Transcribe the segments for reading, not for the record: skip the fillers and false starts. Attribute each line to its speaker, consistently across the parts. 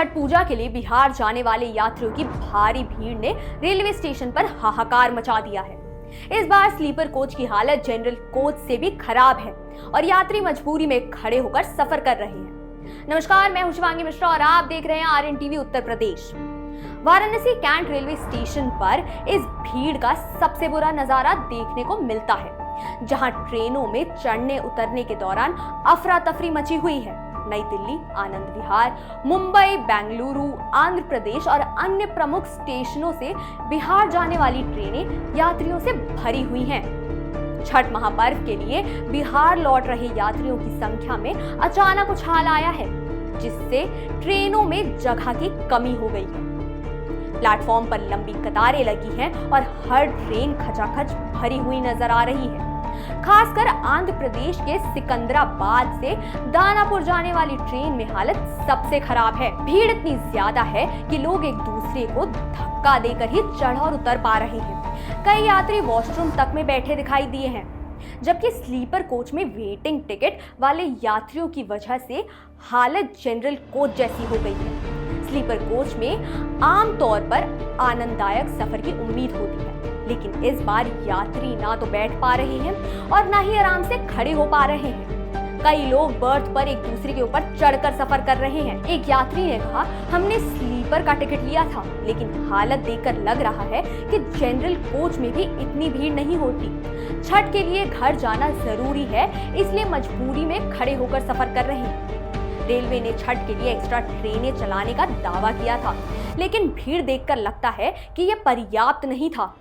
Speaker 1: छठ पूजा के लिए बिहार जाने वाले यात्रियों की भारी भीड़ ने रेलवे स्टेशन पर हाहाकार मचा दिया है। इस बार स्लीपर कोच की हालत जनरल कोच से भी खराब है और यात्री मजबूरी में खड़े होकर सफर कर रहे हैं। नमस्कार, मैं हूं शिवांगी मिश्रा और आप देख रहे हैं RN TV Uttar Pradesh. Varanasi cantt railway station पर इस भीड़ का सबसे बुरा नजारा देखने को मिलता है, जहां ट्रेनों में चढ़ने उतरने के दौरान अफरा तफरी मची हुई है। नई दिल्ली, आनंद विहार, मुंबई, बेंगलुरु, आंध्र प्रदेश और अन्य प्रमुख स्टेशनों से बिहार जाने वाली ट्रेनें यात्रियों से भरी हुई हैं। छठ महापर्व के लिए बिहार लौट रहे यात्रियों की संख्या में अचानक उछाल आया है, जिससे ट्रेनों में जगह की कमी हो गई है। प्लेटफॉर्म पर लंबी कतारें लगी हैं और हर ट्रेन खचाखच भरी हुई नजर आ रही है। खासकर आंध्र प्रदेश के सिकंदराबाद से दानापुर जाने वाली ट्रेन में हालत सबसे खराब है। भीड़ इतनी ज्यादा है कि लोग एक दूसरे को धक्का देकर ही चढ़ और उतर पा रहे हैं। कई यात्री वॉशरूम तक में बैठे दिखाई दिए हैं, जबकि स्लीपर कोच में वेटिंग टिकट वाले यात्रियों की वजह से हालत जनरल कोच जैसी हो गई है। स्लीपर कोच में आमतौर पर आनंददायक सफर की उम्मीद होती है, लेकिन इस बार यात्री ना तो बैठ पा रहे हैं और ना ही आराम से खड़े हो पा रहे हैं। कई लोग बर्थ पर एक दूसरे के ऊपर चढ़कर सफर कर रहे हैं। एक यात्री ने कहा, हमने स्लीपर का टिकट लिया था, लेकिन हालत देखकर लग रहा है कि जनरल कोच में भी इतनी भीड़ नहीं होती। छठ के लिए घर जाना जरूरी है, इसलिए मजबूरी में खड़े होकर सफर कर रहे हैं। रेलवे ने छठ के लिए एक्स्ट्रा ट्रेनें चलाने का दावा किया था, लेकिन भीड़ देखकर लगता है कि यह पर्याप्त नहीं था।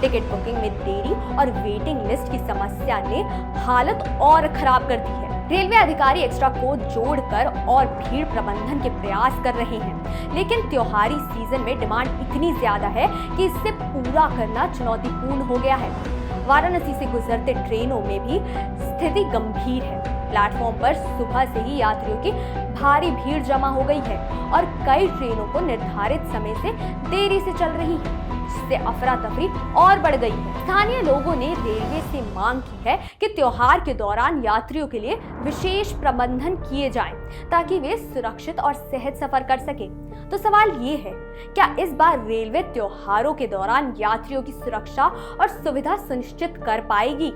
Speaker 1: टिकट बुकिंग में देरी और वेटिंग लिस्ट की समस्या ने हालत और खराब कर दी है। रेलवे अधिकारी एक्स्ट्रा कोच जोड़कर और भीड़ प्रबंधन के प्रयास कर रहे हैं, लेकिन त्योहारी सीजन में डिमांड इतनी ज्यादा है कि इससे पूरा करना चुनौतीपूर्ण हो गया है। वाराणसी से गुजरते ट्रेनों में भी स्थिति गंभीर है। प्लेटफॉर्म पर सुबह से ही यात्रियों की भारी भीड़ जमा हो गई है और कई ट्रेनों को निर्धारित समय से देरी से चल रही है, जिससे अफरा तफरी और बढ़ गई है। स्थानीय लोगों ने रेलवे से मांग की है कि त्योहार के दौरान यात्रियों के लिए विशेष प्रबंधन किए जाएं, ताकि वे सुरक्षित और सहज सफर कर सके। तो सवाल ये है, क्या इस बार रेलवे त्योहारों के दौरान यात्रियों की सुरक्षा और सुविधा सुनिश्चित कर पाएगी?